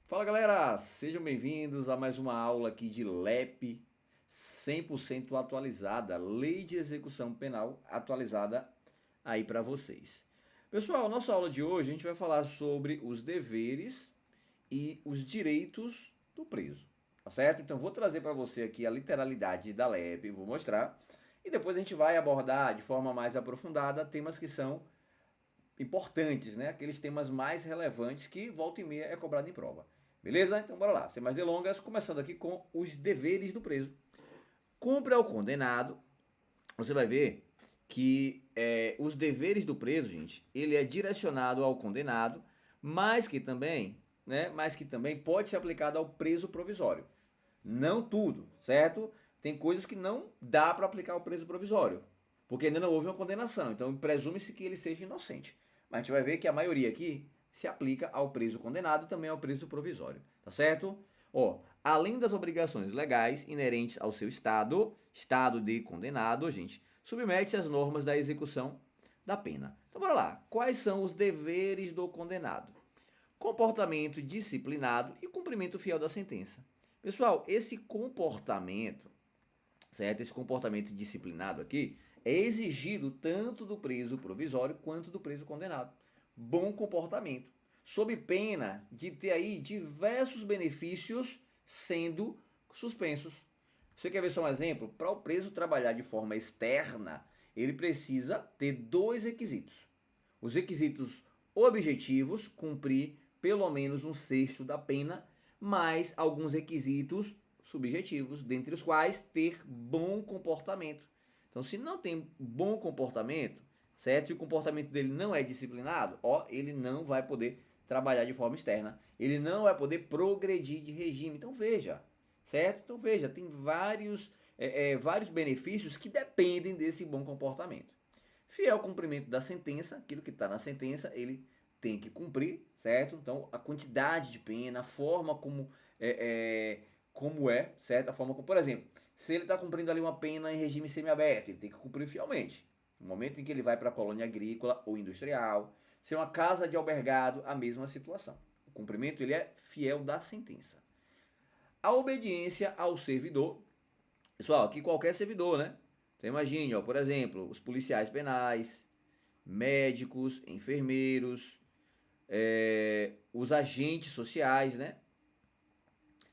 Fala galera, sejam bem-vindos a mais uma aula aqui de LEP 100% atualizada, Lei de Execução Penal atualizada aí para vocês. Pessoal, nossa aula de hoje a gente vai falar sobre os deveres e os direitos do preso, tá certo? Então vou trazer para você aqui a literalidade da LEP, vou mostrar, e depois a gente vai abordar de forma mais aprofundada temas que são importantes, né? Aqueles temas mais relevantes que volta e meia é cobrado em prova. Beleza? Então bora lá. Sem mais delongas, começando aqui com os deveres do preso. Cumpre ao condenado, você vai ver que os deveres do preso, gente, ele é direcionado ao condenado, mas que também pode ser aplicado ao preso provisório. Não tudo, certo? Tem coisas que não dá para aplicar ao preso provisório, porque ainda não houve uma condenação, então presume-se que ele seja inocente. Mas a gente vai ver que a maioria aqui se aplica ao preso condenado e também ao preso provisório, tá certo? Ó, além das obrigações legais inerentes ao seu estado de condenado, gente, submete-se às normas da execução da pena. Então bora lá. Quais são os deveres do condenado? Comportamento disciplinado e cumprimento fiel da sentença. Pessoal, esse comportamento, certo? Esse comportamento disciplinado aqui é exigido tanto do preso provisório quanto do preso condenado. Bom comportamento, sob pena de ter aí diversos benefícios sendo suspensos. Você quer ver só um exemplo? Para o preso trabalhar de forma externa, ele precisa ter dois requisitos. Os requisitos objetivos, cumprir pelo menos um sexto da pena, mais alguns requisitos subjetivos, dentre os quais ter bom comportamento. Então, se não tem bom comportamento, certo? E o comportamento dele não é disciplinado, ó, ele não vai poder trabalhar de forma externa. Ele não vai poder progredir de regime. Então, veja, certo? Então, veja, tem vários benefícios que dependem desse bom comportamento. Fiel cumprimento da sentença, aquilo que está na sentença, ele tem que cumprir, certo? Então, a quantidade de pena, a forma como é, certo? A forma como, por exemplo, se ele está cumprindo ali uma pena em regime semiaberto, ele tem que cumprir fielmente. No momento em que ele vai para a colônia agrícola ou industrial, se é uma casa de albergado, a mesma situação. O cumprimento ele é fiel da sentença. A obediência ao servidor, pessoal, aqui qualquer servidor, né? Então imagine, ó, por exemplo, os policiais penais, médicos, enfermeiros, os agentes sociais, né?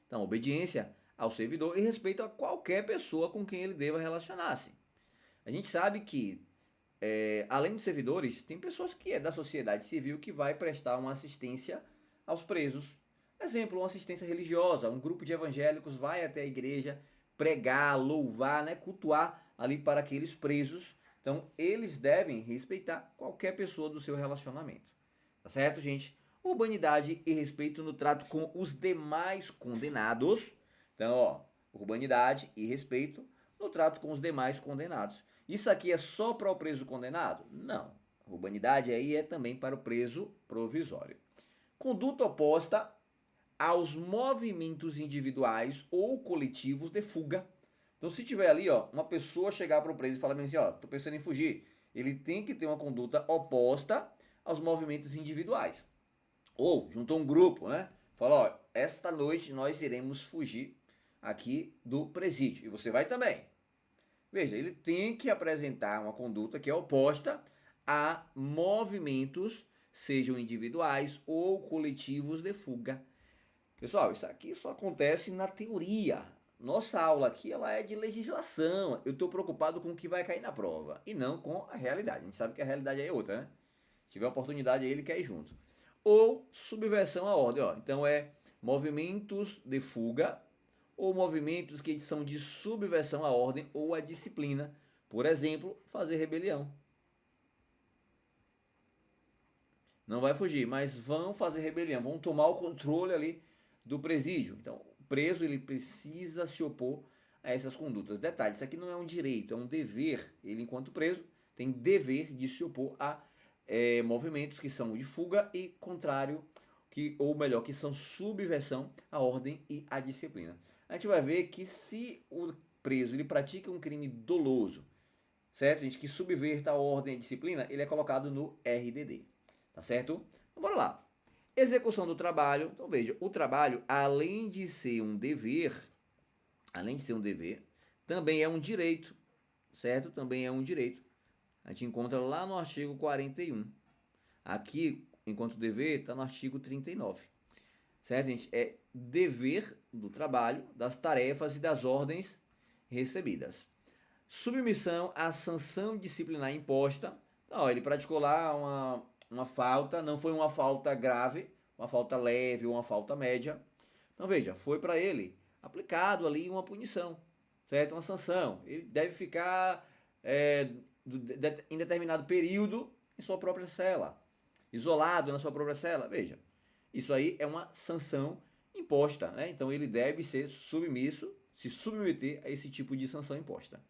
Então, obediência ao servidor e respeito a qualquer pessoa com quem ele deva relacionar-se. A gente sabe que, além dos servidores, tem pessoas que é da sociedade civil que vai prestar uma assistência aos presos. Exemplo, uma assistência religiosa. Um grupo de evangélicos vai até a igreja pregar, louvar, né, cultuar ali para aqueles presos. Então, eles devem respeitar qualquer pessoa do seu relacionamento. Tá certo, gente? Urbanidade e respeito no trato com os demais condenados. Então, ó, urbanidade e respeito no trato com os demais condenados. Isso aqui é só para o preso condenado? Não. A urbanidade aí é também para o preso provisório. Conduta oposta aos movimentos individuais ou coletivos de fuga. Então, se tiver ali, ó, uma pessoa chegar para o preso e falar assim, ó, tô pensando em fugir, ele tem que ter uma conduta oposta aos movimentos individuais. Ou juntou um grupo, né? Fala, ó, esta noite nós iremos fugir aqui do presídio. E você vai também. Veja, ele tem que apresentar uma conduta que é oposta a movimentos, sejam individuais ou coletivos de fuga. Pessoal, isso aqui só acontece na teoria. Nossa aula aqui ela é de legislação. Eu estou preocupado com o que vai cair na prova e não com a realidade. A gente sabe que a realidade é outra, né? Se tiver oportunidade aí, ele quer ir junto. Ou subversão à ordem. Ó. Então é movimentos de fuga ou movimentos que são de subversão à ordem ou à disciplina. Por exemplo, fazer rebelião. Não vai fugir, mas vão fazer rebelião, vão tomar o controle ali do presídio. Então, o preso ele precisa se opor a essas condutas. Detalhe, isso aqui não é um direito, é um dever. Ele, enquanto preso, tem dever de se opor a movimentos que são de fuga e contrário, ou melhor, que são subversão à ordem e à disciplina. A gente vai ver que se o preso ele pratica um crime doloso, certo, gente, que subverta a ordem e a disciplina, ele é colocado no RDD. Tá certo? Então bora lá. Execução do trabalho. Então veja, o trabalho, além de ser um dever, também é um direito, certo? Também é um direito. A gente encontra lá no artigo 41. Aqui, enquanto dever, está no artigo 39. Certo, gente? É dever do trabalho, das tarefas e das ordens recebidas. Submissão à sanção disciplinar imposta. Então, ele praticou lá uma falta, não foi uma falta grave, uma falta leve ou uma falta média. Então, veja, foi para ele aplicado ali uma punição, certo? Uma sanção. Ele deve ficar em determinado período em sua própria cela, isolado na sua própria cela. Veja, isso aí é uma sanção imposta, né? Então, ele deve ser submisso, se submeter a esse tipo de sanção imposta.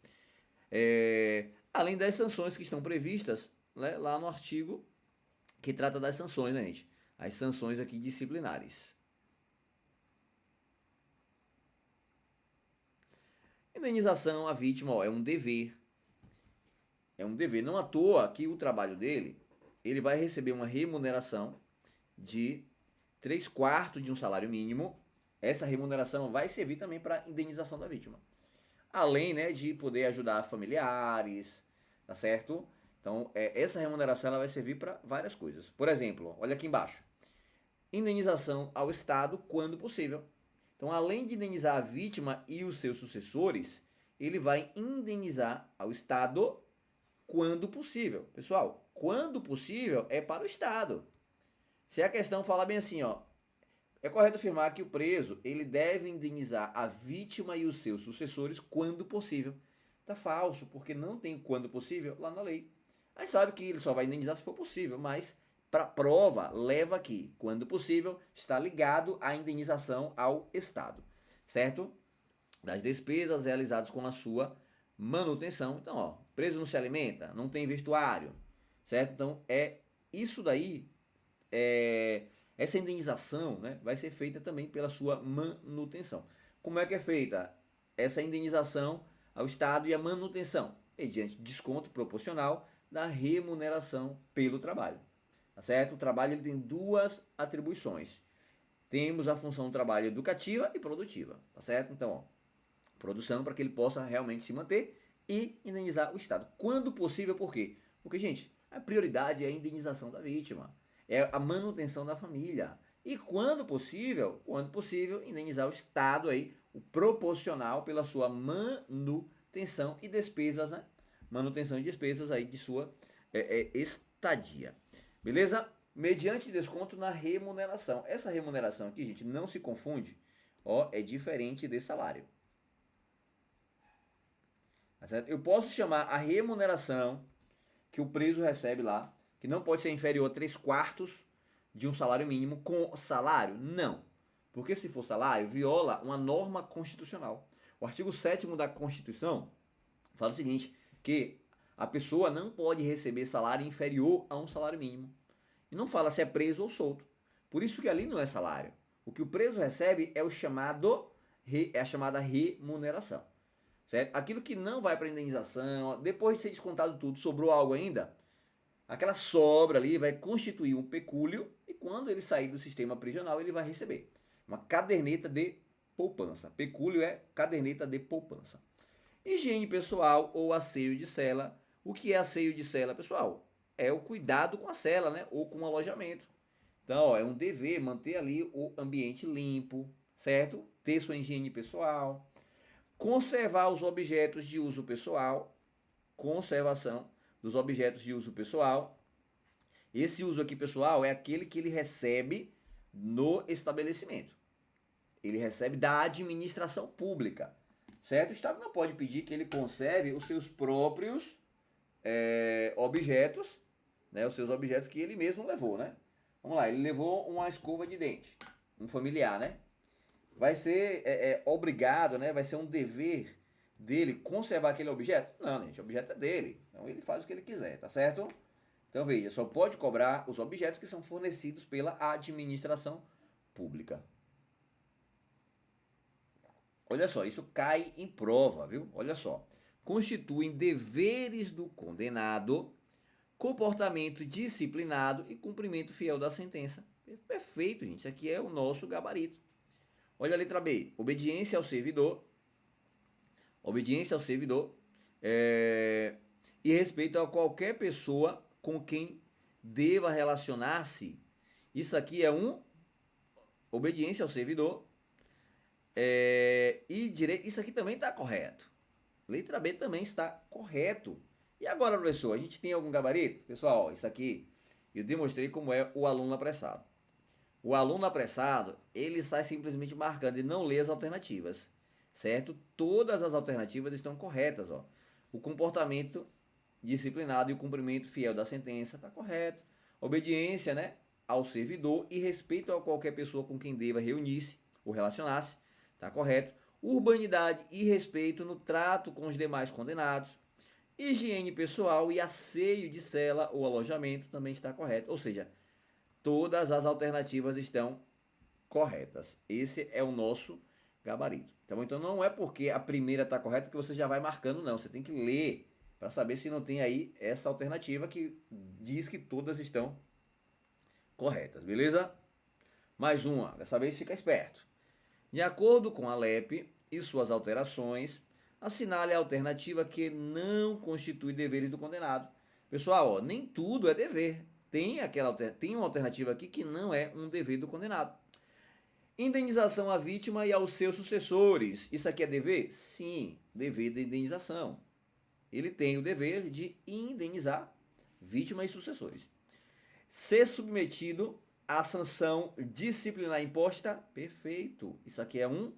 Além das sanções que estão previstas, né, lá no artigo que trata das sanções, né, gente? As sanções aqui disciplinares. Indenização à vítima, ó, é um dever. É um dever. Não à toa que o trabalho dele, ele vai receber uma remuneração de 3/4 de um salário mínimo. Essa remuneração vai servir também para indenização da vítima. Além, né, de poder ajudar familiares, tá certo? Então, essa remuneração ela vai servir para várias coisas. Por exemplo, olha aqui embaixo. Indenização ao Estado quando possível. Então, além de indenizar a vítima e os seus sucessores, ele vai indenizar ao Estado quando possível. Pessoal, quando possível é para o Estado. Se a questão falar bem assim, ó, é correto afirmar que o preso ele deve indenizar a vítima e os seus sucessores quando possível. Tá falso, porque não tem quando possível lá na lei. A gente sabe que ele só vai indenizar se for possível, mas para prova leva aqui, quando possível, está ligado à indenização ao Estado, certo? Das despesas realizadas com a sua manutenção. Então, ó, preso não se alimenta, não tem vestuário, certo? Então, isso daí, essa indenização, né, vai ser feita também pela sua manutenção. Como é que é feita essa indenização ao Estado e a manutenção? Mediante desconto proporcional da remuneração pelo trabalho. Tá certo? O trabalho ele tem duas atribuições. Temos a função do trabalho educativa e produtiva. Tá certo? Então, ó, produção para que ele possa realmente se manter e indenizar o Estado. Quando possível, por quê? Porque, gente, a prioridade é a indenização da vítima, é a manutenção da família. E quando possível, indenizar o Estado aí, o proporcional pela sua manutenção e despesas, né? Manutenção e despesas aí de sua estadia. Beleza? Mediante desconto na remuneração. Essa remuneração aqui, gente, não se confunde, ó, é diferente de salário. Tá certo? Eu posso chamar a remuneração que o preso recebe lá, que não pode ser inferior a 3/4 de um salário mínimo, com salário? Não. Porque se for salário, viola uma norma constitucional. O artigo 7º da Constituição fala o seguinte, que a pessoa não pode receber salário inferior a um salário mínimo. E não fala se é preso ou solto. Por isso que ali não é salário. O que o preso recebe é a chamada remuneração. Certo? Aquilo que não vai para indenização, depois de ser descontado tudo, sobrou algo ainda, aquela sobra ali vai constituir um pecúlio e quando ele sair do sistema prisional ele vai receber uma caderneta de poupança. Pecúlio é caderneta de poupança. Higiene pessoal ou asseio de cela. O que é asseio de cela, pessoal? É o cuidado com a cela, né? Ou com o alojamento. Então, ó, é um dever manter ali o ambiente limpo, certo? Ter sua higiene pessoal. Conservar os objetos de uso pessoal. Conservação dos objetos de uso pessoal. Esse uso aqui pessoal é aquele que ele recebe no estabelecimento. Ele recebe da administração pública. Certo? O Estado não pode pedir que ele conserve os seus próprios objetos, né? Os seus objetos que ele mesmo levou, né? Vamos lá, ele levou uma escova de dente, um familiar, né? Vai ser obrigado, né? Vai ser um dever dele conservar aquele objeto? Não, gente, o objeto é dele. Então ele faz o que ele quiser, tá certo? Então veja, só pode cobrar os objetos que são fornecidos pela administração pública. Olha só, isso cai em prova, viu? Olha só. Constituem deveres do condenado, comportamento disciplinado e cumprimento fiel da sentença. Perfeito, gente. Isso aqui é o nosso gabarito. Olha a letra B. Obediência ao servidor. Obediência ao servidor. E respeito a qualquer pessoa com quem deva relacionar-se. Isso aqui é obediência ao servidor. E direito. Isso aqui também está correto. Letra B também está correto. E agora, professor, a gente tem algum gabarito? Pessoal, ó, isso aqui eu demonstrei como é o aluno apressado. O aluno apressado, ele sai simplesmente marcando e não lê as alternativas, certo? Todas as alternativas estão corretas, ó. O comportamento disciplinado e o cumprimento fiel da sentença está correto. Obediência, né, ao servidor e respeito a qualquer pessoa com quem deva reunir-se ou relacionar-se, está correto. Urbanidade e respeito no trato com os demais condenados. Higiene pessoal e asseio de cela ou alojamento também está correto. Ou seja, todas as alternativas estão corretas. Esse é o nosso gabarito. Então não é porque a primeira está correta que você já vai marcando, não. Você tem que ler para saber se não tem aí essa alternativa que diz que todas estão corretas, beleza? Mais uma, dessa vez fica esperto. De acordo com a LEP e suas alterações, assinale a alternativa que não constitui deveres do condenado. Pessoal, ó, nem tudo é dever. Tem uma alternativa aqui que não é um dever do condenado. Indenização à vítima e aos seus sucessores. Isso aqui é dever? Sim, dever de indenização. Ele tem o dever de indenizar vítima e sucessores. Ser submetido à sanção disciplinar imposta? Perfeito. Isso aqui é um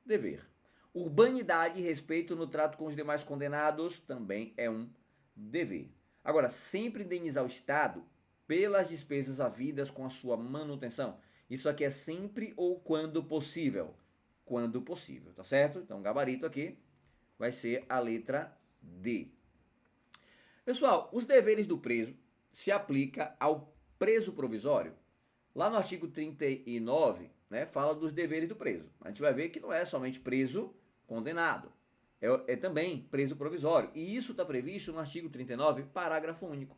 dever. Urbanidade e respeito no trato com os demais condenados também é um dever. Agora, sempre indenizar o Estado pelas despesas havidas com a sua manutenção. Isso aqui é sempre ou quando possível. Quando possível, tá certo? Então, o gabarito aqui vai ser a letra D. Pessoal, os deveres do preso se aplica ao preso provisório. Lá no artigo 39, né, fala dos deveres do preso. A gente vai ver que não é somente preso condenado, é também preso provisório. E isso está previsto no artigo 39, parágrafo único.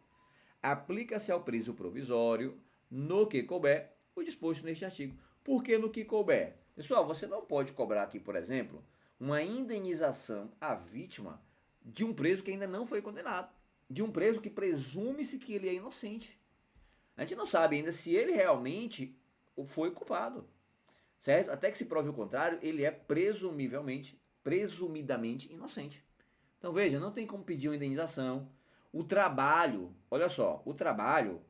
Aplica-se ao preso provisório, no que couber, o disposto neste artigo. Por que no que couber? Pessoal, você não pode cobrar aqui, por exemplo, uma indenização à vítima de um preso que ainda não foi condenado, de um preso que presume-se que ele é inocente. A gente não sabe ainda se ele realmente foi culpado, certo? Até que se prove o contrário, ele é presumidamente inocente. Então veja, não tem como pedir uma indenização. O trabalho, olha só, o trabalho,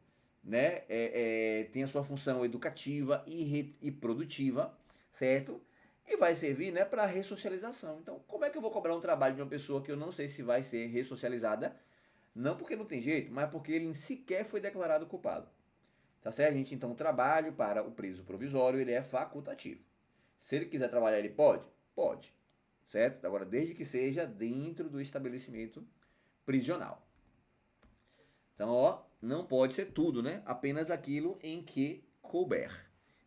né, tem a sua função educativa e produtiva, certo? E vai servir, né, para ressocialização. Então, como é que eu vou cobrar um trabalho de uma pessoa que eu não sei se vai ser ressocializada? Não porque não tem jeito, mas porque ele sequer foi declarado culpado. Tá certo, gente? Então, o trabalho para o preso provisório, ele é facultativo. Se ele quiser trabalhar, ele pode? Pode. Certo? Agora, desde que seja dentro do estabelecimento prisional. Então, ó, não pode ser tudo, né? Apenas aquilo em que couber.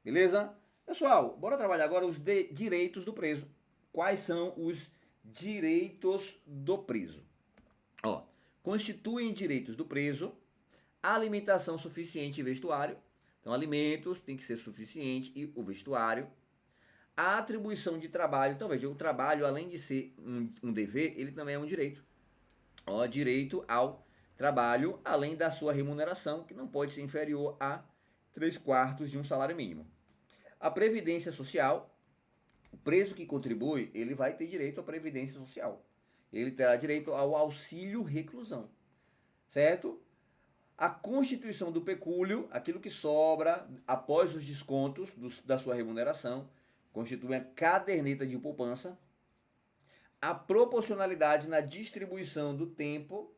Beleza? Pessoal, bora trabalhar agora os direitos do preso. Quais são os direitos do preso? Ó, constituem direitos do preso alimentação suficiente e vestuário. Então, alimentos tem que ser suficiente e o vestuário. A atribuição de trabalho. Então, veja, o trabalho, além de ser um dever, ele também é um direito. Ó, direito ao trabalho, além da sua remuneração, que não pode ser inferior a 3/4 de um salário mínimo. A previdência social. O preso que contribui, ele vai ter direito à previdência social. Ele terá direito ao auxílio reclusão. Certo? A constituição do pecúlio, aquilo que sobra após os descontos da sua remuneração, constitui a caderneta de poupança. A proporcionalidade na distribuição do tempo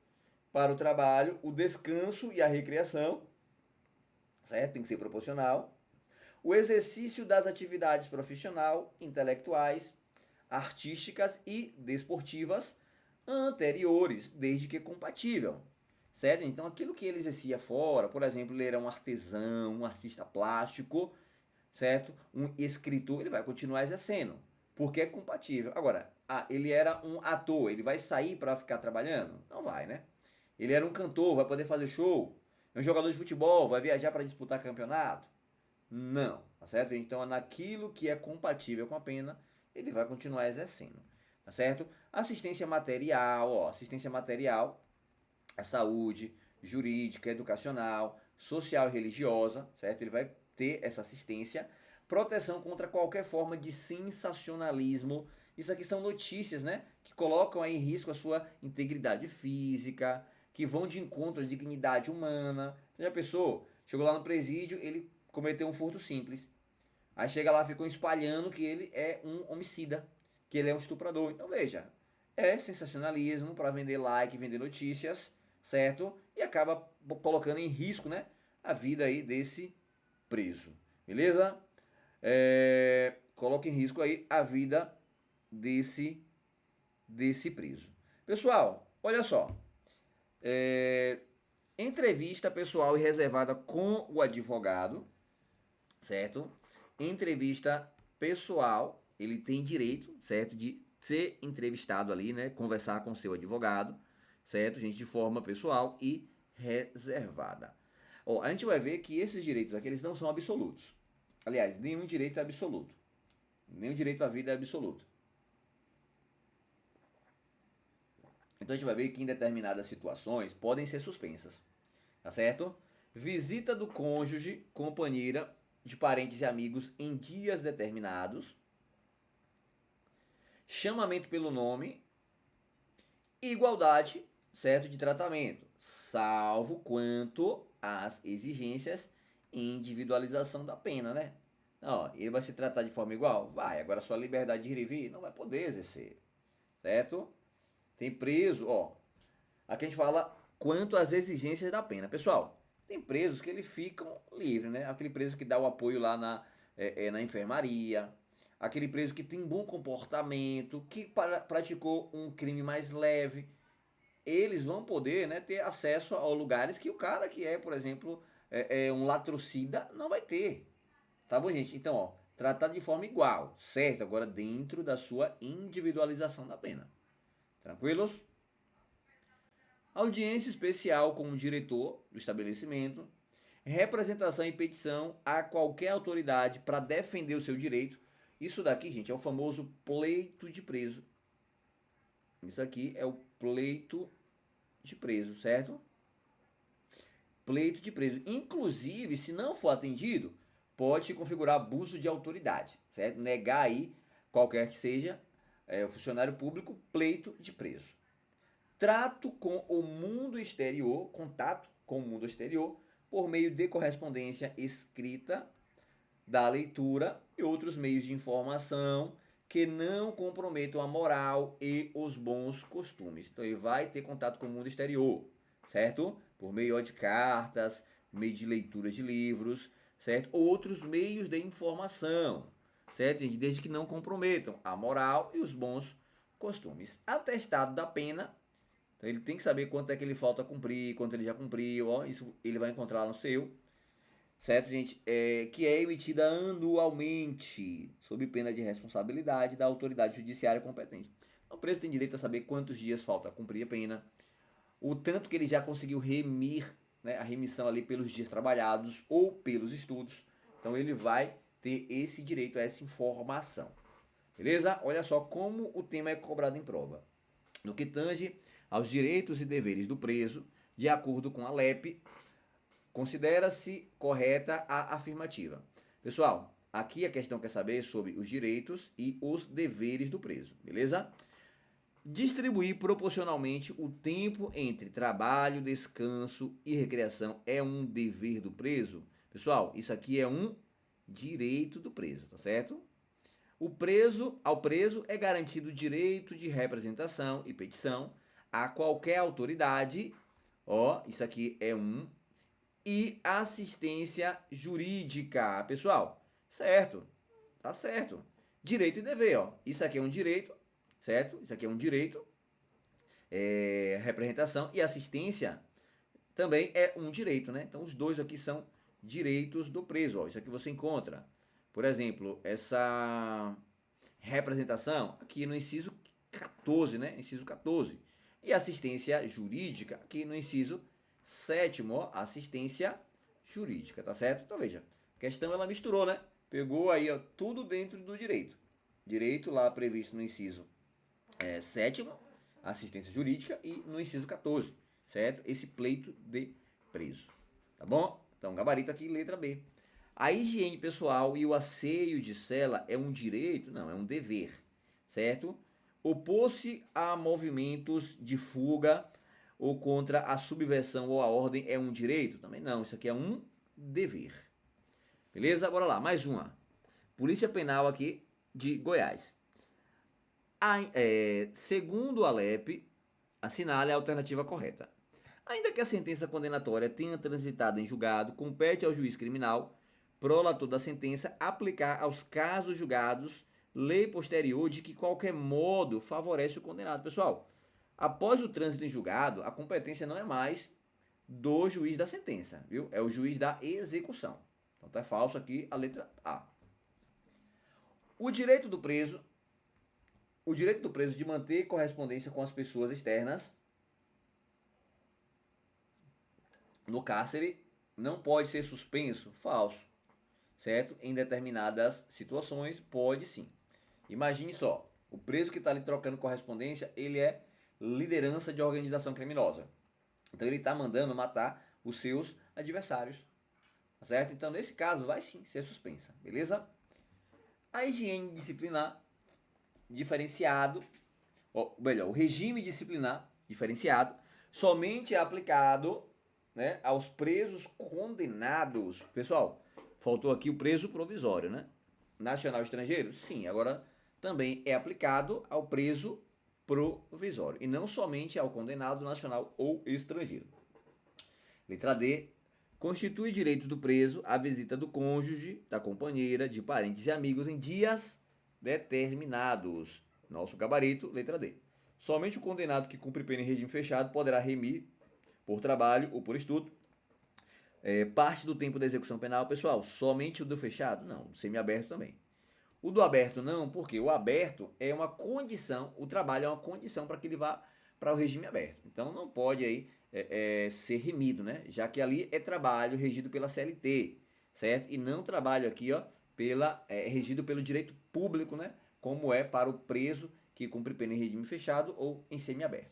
para o trabalho, o descanso e a recreação, certo? Tem que ser proporcional. O exercício das atividades profissional, intelectuais, artísticas e desportivas anteriores, desde que compatível. Certo? Então, aquilo que ele exercia fora, por exemplo, ele era um artesão, um artista plástico, certo? Um escritor, ele vai continuar exercendo, porque é compatível. Agora, ele era um ator, ele vai sair para ficar trabalhando? Não vai, né? Ele era um cantor, vai poder fazer show. É um jogador de futebol, vai viajar para disputar campeonato? Não, tá certo? Então, naquilo que é compatível com a pena, ele vai continuar exercendo, tá certo? Assistência material, ó, assistência material, a saúde, jurídica, educacional, social e religiosa, certo? Ele vai ter essa assistência. Proteção contra qualquer forma de sensacionalismo. Isso aqui são notícias, né? Que colocam aí em risco a sua integridade física, que vão de encontro à dignidade humana. Você já pensou? Chegou lá no presídio, ele cometeu um furto simples. Aí chega lá, ficam espalhando que ele é um homicida, que ele é um estuprador. Então veja, é sensacionalismo para vender like, vender notícias, certo? E acaba colocando em risco, né, a vida aí desse preso, beleza? Coloca em risco aí a vida desse preso. Pessoal, olha só, entrevista pessoal e reservada com o advogado, certo? Entrevista pessoal, ele tem direito, certo, de ser entrevistado ali, né, conversar com seu advogado, certo, gente, de forma pessoal e reservada. Ó, a gente vai ver que esses direitos aqui, eles não são absolutos. Aliás, nenhum direito é absoluto. Nenhum direito à vida é absoluto. Então a gente vai ver que em determinadas situações podem ser suspensas, tá certo? Visita do cônjuge, companheira, de parentes e amigos em dias determinados, chamamento pelo nome, igualdade, certo, de tratamento, salvo quanto às exigências e individualização da pena, né? Não, ele vai se tratar de forma igual? Vai, agora sua liberdade de ir e vir não vai poder exercer, certo? Tem preso, ó, aqui a gente fala quanto às exigências da pena. Pessoal, tem presos que eles ficam livres, né? Aquele preso que dá o apoio lá na enfermaria, aquele preso que tem bom comportamento, que praticou um crime mais leve, eles vão poder, né, ter acesso a lugares que o cara que é, por exemplo, um latrocida não vai ter. Tá bom, gente? Então, ó, tratado de forma igual, certo? Agora dentro da sua individualização da pena. Tranquilos? Audiência especial com o diretor do estabelecimento, representação e petição a qualquer autoridade para defender o seu direito. Isso daqui, gente, é o famoso pleito de preso. Isso aqui é o pleito de preso, certo? Pleito de preso. Inclusive, se não for atendido, pode se configurar abuso de autoridade, certo? Negar aí, qualquer que seja, o funcionário público, pleito de preso. Trato com o mundo exterior, contato com o mundo exterior, por meio de correspondência escrita, da leitura e outros meios de informação que não comprometam a moral e os bons costumes. Então ele vai ter contato com o mundo exterior, certo? Por meio de cartas, meio de leitura de livros, certo? Outros meios de informação, certo, gente? Desde que não comprometam a moral e os bons costumes. Atestado da pena. Então ele tem que saber quanto é que ele falta cumprir, quanto ele já cumpriu, ó, isso ele vai encontrar no seu, certo, gente? Que é emitida anualmente, sob pena de responsabilidade da autoridade judiciária competente. Então, o preso tem direito a saber quantos dias falta cumprir a pena, o tanto que ele já conseguiu remir, né, a remissão ali pelos dias trabalhados ou pelos estudos. Então, ele vai ter esse direito a essa informação. Beleza? Olha só como o tema é cobrado em prova. No que tange aos direitos e deveres do preso, de acordo com a LEP, considera-se correta a afirmativa. Pessoal, aqui a questão quer saber sobre os direitos e os deveres do preso, beleza? Distribuir proporcionalmente o tempo entre trabalho, descanso e recreação é um dever do preso? Pessoal, isso aqui é um direito do preso, tá certo? Ao preso é garantido o direito de representação e petição a qualquer autoridade, ó, isso aqui é um, e assistência jurídica. Pessoal, certo, tá certo. Direito e dever, ó, isso aqui é um direito, certo? Isso aqui é um direito, representação e assistência também é um direito, né? Então os dois aqui são direitos do preso, ó, isso aqui você encontra. Por exemplo, essa representação aqui no inciso 14, né? Inciso 14. E assistência jurídica aqui no inciso 7º, assistência jurídica, tá certo? Então veja, A questão ela misturou, né? Pegou aí ó, tudo dentro do direito. Direito lá previsto no inciso 7º, assistência jurídica, e no inciso 14, certo? Esse pleito de preso, tá bom? Então, gabarito aqui, letra B. A higiene pessoal e o asseio de cela é um direito? Não, é um dever, certo? Opor-se a movimentos de fuga ou contra a subversão ou a ordem é um direito? Também não, isso aqui é um dever. Beleza? Bora lá, mais uma. Polícia Penal aqui de Goiás. Segundo a LEP, assinale a alternativa correta. Ainda que a sentença condenatória tenha transitado em julgado, compete ao juiz criminal, prolator da sentença, aplicar aos casos julgados lei posterior de que qualquer modo favorece o condenado. Pessoal, após o trânsito em julgado, a competência não é mais do juiz da sentença, viu? É o juiz da execução. Então tá falso aqui a letra A. O direito do preso de manter correspondência com as pessoas externas no cárcere não pode ser suspenso? Falso, certo? Em determinadas situações pode sim. Imagine só, o preso que está ali trocando correspondência, ele é liderança de organização criminosa. Então ele está mandando matar os seus adversários, certo? Então nesse caso vai sim ser suspensa, beleza? A higiene disciplinar diferenciado, ou melhor, o regime disciplinar diferenciado somente é aplicado, né, aos presos condenados. Pessoal, faltou aqui o preso provisório, né? Nacional estrangeiro? Sim, agora também é aplicado ao preso provisório e não somente ao condenado nacional ou estrangeiro. Letra D. Constitui direito do preso a visita do cônjuge, da companheira, de parentes e amigos em dias determinados. Nosso gabarito, letra D. Somente o condenado que cumpre pena em regime fechado poderá remir por trabalho ou por estudo parte do tempo da execução penal. Pessoal, somente o do fechado? Não, o semiaberto também. O do aberto não, porque o aberto é uma condição, o trabalho é uma condição para que ele vá para o regime aberto. Então não pode aí ser remido, né? Já que ali é trabalho regido pela CLT, certo? E não trabalho aqui, ó, regido pelo direito público, né? Como é para o preso que cumpre pena em regime fechado ou em semiaberto.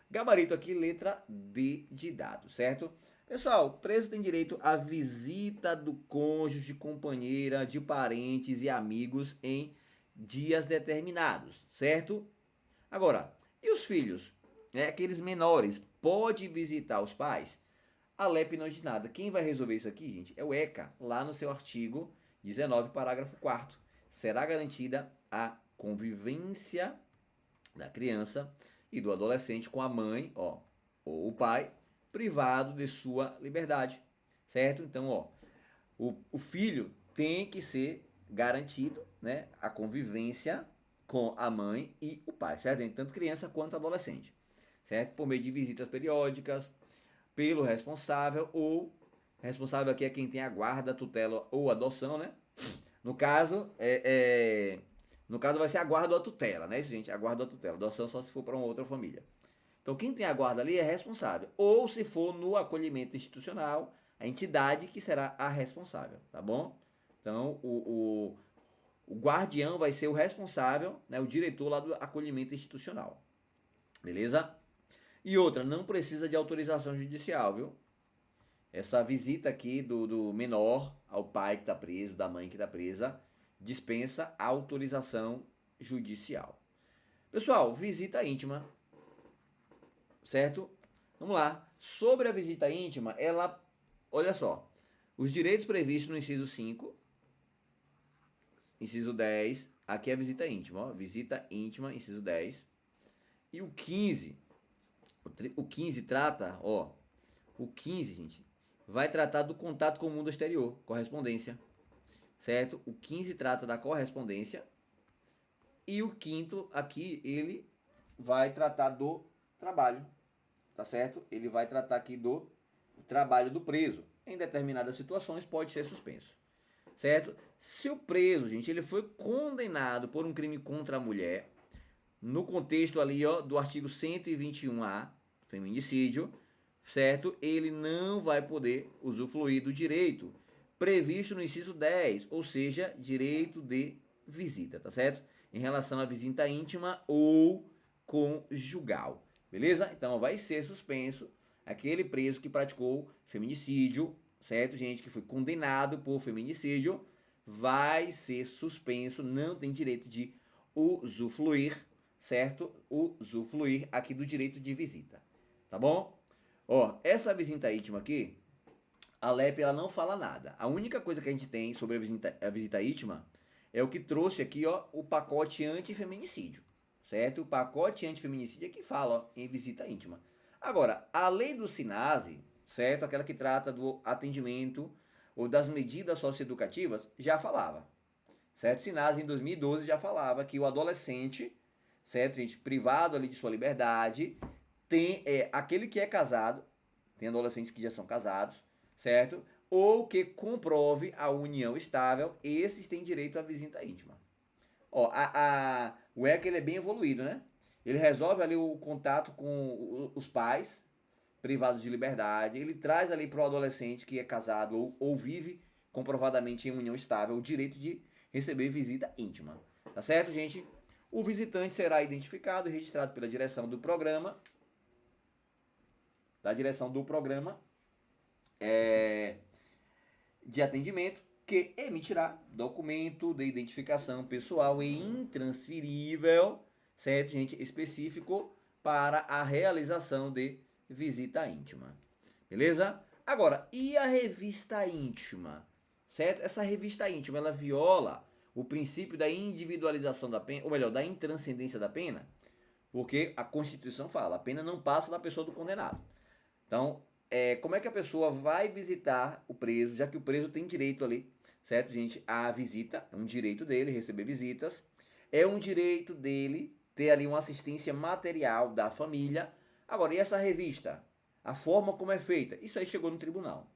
Gabarito aqui, letra D de dado, certo? Pessoal, o preso tem direito à visita do cônjuge, companheira, de parentes e amigos em dias determinados, certo? Agora, e os filhos? Aqueles menores, pode visitar os pais? A LEP não diz nada. Quem vai resolver isso aqui, gente, é o ECA, lá no seu artigo 19, parágrafo 4º. Será garantida a convivência da criança e do adolescente com a mãe, ó, ou o pai, privado de sua liberdade, certo? Então, ó, o filho tem que ser garantido, né, a convivência com a mãe e o pai, certo? Tanto criança quanto adolescente, certo? Por meio de visitas periódicas, pelo responsável, ou responsável aqui é quem tem a guarda, tutela ou adoção, né? No caso, no caso vai ser a guarda ou a tutela, né, gente? A guarda ou a tutela. Adoção só se for para uma outra família. Então, quem tem a guarda ali é responsável. Ou se for no acolhimento institucional, a entidade que será a responsável, tá bom? Então, o guardião vai ser o responsável, né, o diretor lá do acolhimento institucional. Beleza? E outra, não precisa de autorização judicial, viu? Essa visita aqui do menor ao pai que está preso, da mãe que está presa, dispensa autorização judicial. Pessoal, visita íntima, certo? Vamos lá. Sobre a visita íntima, ela, olha só, os direitos previstos no inciso 5, inciso 10, aqui é a visita íntima, ó, visita íntima, inciso 10. E o 15 trata, ó, o 15, gente, vai tratar do contato com o mundo exterior, correspondência, certo? O 15 trata da correspondência e o 5º aqui, ele vai tratar do trabalho, tá certo? Ele vai tratar aqui do trabalho do preso. Em determinadas situações pode ser suspenso, certo? Se o preso, gente, ele foi condenado por um crime contra a mulher, no contexto ali, ó, do artigo 121A, feminicídio, certo? Ele não vai poder usufruir do direito previsto no inciso 10, ou seja, direito de visita, tá certo? Em relação à visita íntima ou conjugal, beleza? Então vai ser suspenso aquele preso que praticou feminicídio, certo, gente? Que foi condenado por feminicídio, vai ser suspenso, não tem direito de usufruir, certo? Usufruir aqui do direito de visita, tá bom? Ó, essa visita íntima aqui, a LEP ela não fala nada. A única coisa que a gente tem sobre a visita íntima é o que trouxe aqui, ó, o pacote antifeminicídio, certo? O pacote antifeminicídio é que fala, ó, em visita íntima. Agora, a lei do SINASE, certo? Aquela que trata do atendimento ou das medidas socioeducativas, já falava, certo? SINASE em 2012 já falava que o adolescente, certo, gente, privado ali de sua liberdade, tem aquele que é casado, tem adolescentes que já são casados, certo? Ou que comprove a união estável, esses têm direito à visita íntima. Ó, o ECA ele é bem evoluído, né? Ele resolve ali o contato com os pais privados de liberdade, ele traz ali para o adolescente que é casado ou vive comprovadamente em união estável o direito de receber visita íntima. Tá certo, gente? O visitante será identificado e registrado pela direção do programa, de atendimento, que emitirá documento de identificação pessoal e intransferível, certo, gente, específico para a realização de visita íntima. Beleza? Agora, e a revista íntima? Certo? Essa revista íntima, ela viola o princípio da individualização da pena, ou melhor, da intranscendência da pena, porque a Constituição fala, a pena não passa da pessoa do condenado. Então, como é que a pessoa vai visitar o preso, já que o preso tem direito ali, certo, gente, à visita, é um direito dele receber visitas, é um direito dele ter ali uma assistência material da família. Agora, e essa revista? A forma como é feita? Isso aí chegou no tribunal.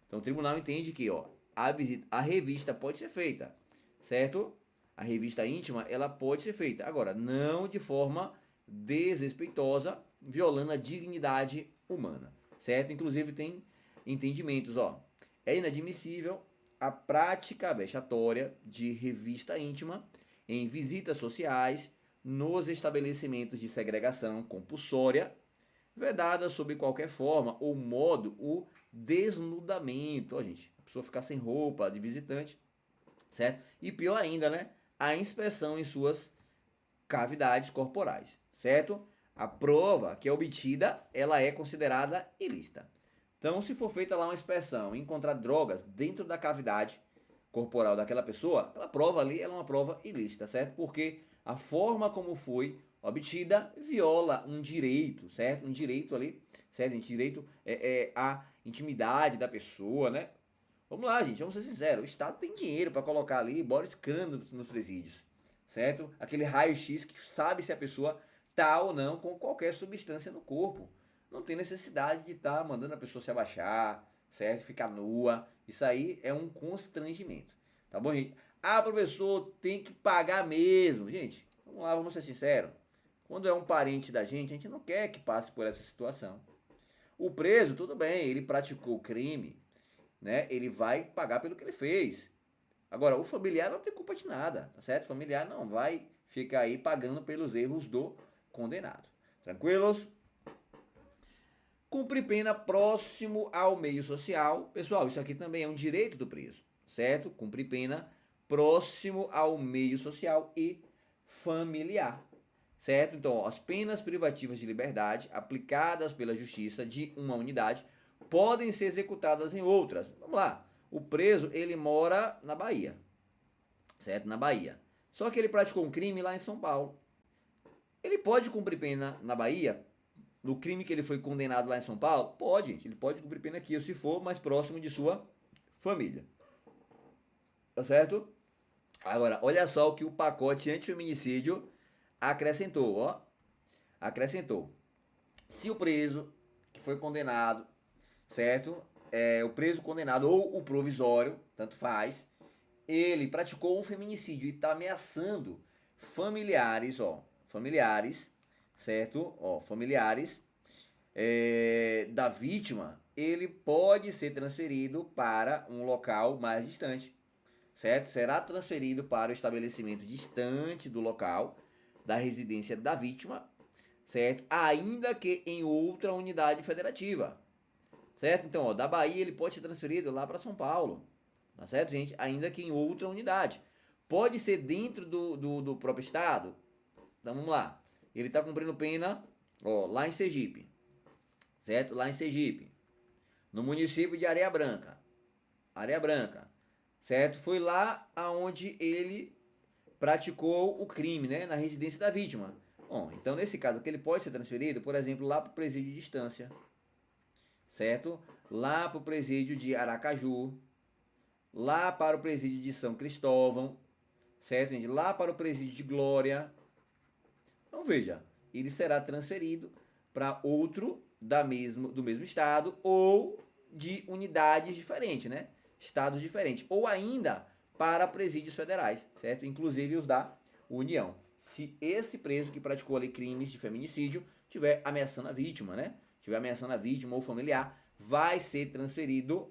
Então, o tribunal entende que, ó, a revista pode ser feita, certo? A revista íntima, ela pode ser feita. Agora, não de forma desrespeitosa, violando a dignidade humana, certo? Inclusive tem entendimentos, ó. É inadmissível a prática vexatória de revista íntima em visitas sociais nos estabelecimentos de segregação compulsória, vedada sob qualquer forma ou modo o desnudamento, ó, gente, a pessoa ficar sem roupa de visitante, certo? E pior ainda, né? A inspeção em suas cavidades corporais, certo? A prova que é obtida, ela é considerada ilícita. Então, se for feita lá uma inspeção e encontrar drogas dentro da cavidade corporal daquela pessoa, aquela prova ali é uma prova ilícita, certo? Porque a forma como foi obtida viola um direito, certo? Um direito ali, certo? Um direito à intimidade da pessoa, né? Vamos lá, gente, vamos ser sinceros. O Estado tem dinheiro para colocar ali Boris Cano nos presídios, certo? Aquele raio-x que sabe se a pessoa tá ou não com qualquer substância no corpo. Não tem necessidade de estar mandando a pessoa se abaixar, certo? Ficar nua. Isso aí é um constrangimento. Tá bom, gente? Ah, professor, tem que pagar mesmo. Gente, vamos lá, vamos ser sinceros. Quando é um parente da gente, a gente não quer que passe por essa situação. O preso, tudo bem, ele praticou crime, né? Ele vai pagar pelo que ele fez. Agora, o familiar não tem culpa de nada, tá certo? O familiar não vai ficar aí pagando pelos erros do condenado. Tranquilos? Cumprir pena próximo ao meio social. Pessoal, isso aqui também é um direito do preso, certo? Cumprir pena próximo ao meio social e familiar, certo? Então, ó, as penas privativas de liberdade aplicadas pela justiça de uma unidade podem ser executadas em outras. Vamos lá. O preso, ele mora na Bahia, certo? Na Bahia. Só que ele praticou um crime lá em São Paulo. Ele pode cumprir pena na Bahia? No crime que ele foi condenado lá em São Paulo? Pode, gente. Ele pode cumprir pena aqui, se for mais próximo de sua família. Tá certo? Agora, olha só o que o pacote antifeminicídio acrescentou, ó. Acrescentou. Se o preso que foi condenado, certo? O preso condenado ou o provisório, tanto faz, ele praticou um feminicídio e está ameaçando familiares, ó. Familiares, certo? Ó, familiares da vítima, ele pode ser transferido para um local mais distante, certo? Será transferido para o estabelecimento distante do local da residência da vítima, certo? Ainda que em outra unidade federativa, certo? Então, ó, da Bahia ele pode ser transferido lá para São Paulo, tá certo, gente? Ainda que em outra unidade. Pode ser dentro do próprio estado. Então, vamos lá. Ele está cumprindo pena, ó, lá em Sergipe, certo? Lá em Sergipe, no município de Areia Branca. Areia Branca, certo? Foi lá aonde ele praticou o crime, né? Na residência da vítima. Bom, então nesse caso aqui ele pode ser transferido, por exemplo, lá para o presídio de Distância, certo? Lá para o presídio de Aracaju, lá para o presídio de São Cristóvão, certo, gente? Lá para o presídio de Glória. Então veja, ele será transferido para outro do mesmo estado ou de unidades diferentes, né? Estados diferentes. Ou ainda para presídios federais, certo? Inclusive os da União. Se esse preso que praticou ali crimes de feminicídio tiver ameaçando a vítima, né? Tiver ameaçando a vítima ou familiar, vai ser transferido,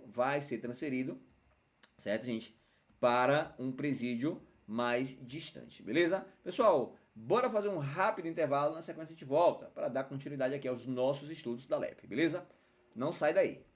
certo, gente? Para um presídio mais distante, beleza? Pessoal, bora fazer um rápido intervalo, na sequência a gente volta para dar continuidade aqui aos nossos estudos da LEP, beleza? Não sai daí.